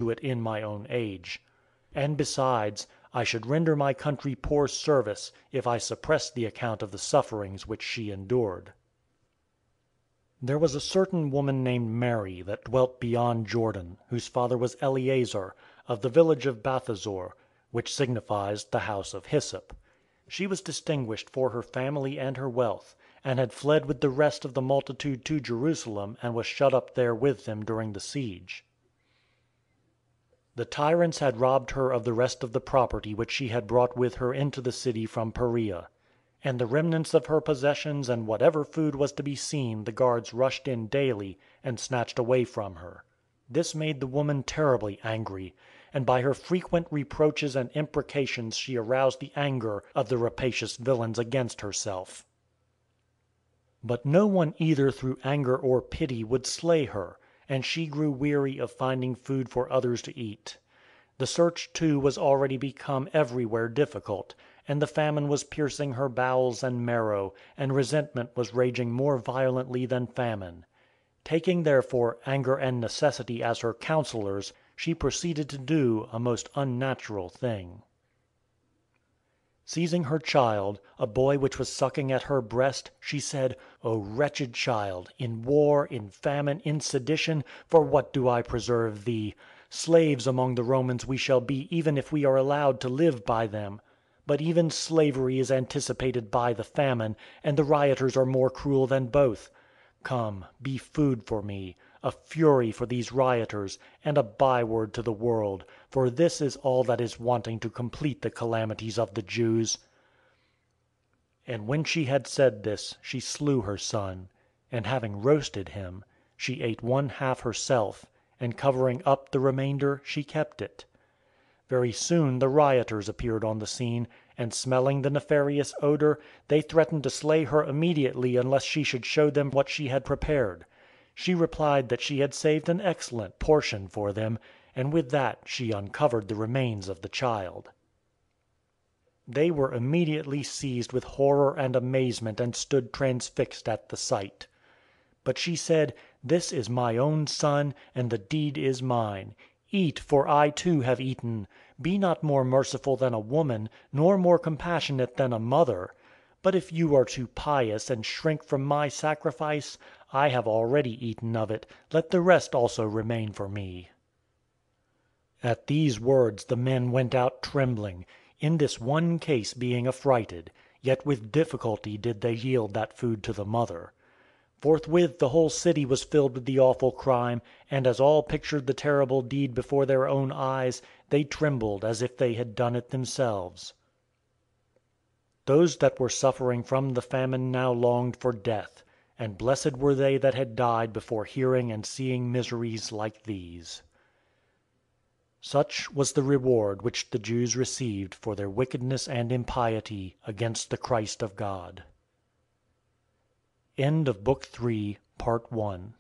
it in my own age. And besides, I should render my country poor service if I suppressed the account of the sufferings which she endured. There was a certain woman named Mary that dwelt beyond Jordan, whose father was Eleazar, of the village of Bathazor, which signifies the house of hyssop. She was distinguished for her family and her wealth, and had fled with the rest of the multitude to Jerusalem, and was shut up there with them during the siege. The tyrants had robbed her of the rest of the property which she had brought with her into the city from Perea. And the remnants of her possessions and whatever food was to be seen the guards rushed in daily and snatched away from her. This made the woman terribly angry, and by her frequent reproaches and imprecations she aroused the anger of the rapacious villains against herself. But no one either through anger or pity would slay her, and she grew weary of finding food for others to eat. The search too was already become everywhere difficult, and the famine was piercing her bowels and marrow, and resentment was raging more violently than famine. Taking therefore anger and necessity as her counselors, she proceeded to do a most unnatural thing. Seizing her child, a boy which was sucking at her breast, she said, "O wretched child, in war, in famine, in sedition, for what do I preserve thee? Slaves among the Romans we shall be even if we are allowed to live by them. But even slavery is anticipated by the famine, and the rioters are more cruel than both. Come, be food for me, a fury for these rioters, and a byword to the world, for this is all that is wanting to complete the calamities of the Jews." And when she had said this, she slew her son, and having roasted him, she ate one half herself, and covering up the remainder, she kept it. Very soon the rioters appeared on the scene, and smelling the nefarious odor, they threatened to slay her immediately unless she should show them what she had prepared. She replied that she had saved an excellent portion for them, and with that she uncovered the remains of the child. They were immediately seized with horror and amazement and stood transfixed at the sight. But she said, "This is my own son, and the deed is mine. Eat, for I too have eaten. Be not more merciful than a woman, nor more compassionate than a mother. But if you are too pious and shrink from my sacrifice, I have already eaten of it. Let the rest also remain for me." At these words the men went out trembling, in this one case being affrighted, yet with difficulty did they yield that food to the mother. Forthwith the whole city was filled with the awful crime, and as all pictured the terrible deed before their own eyes, they trembled as if they had done it themselves. Those that were suffering from the famine now longed for death, and blessed were they that had died before hearing and seeing miseries like these. Such was the reward which the Jews received for their wickedness and impiety against the Christ of God. End of Book 3, Part 1.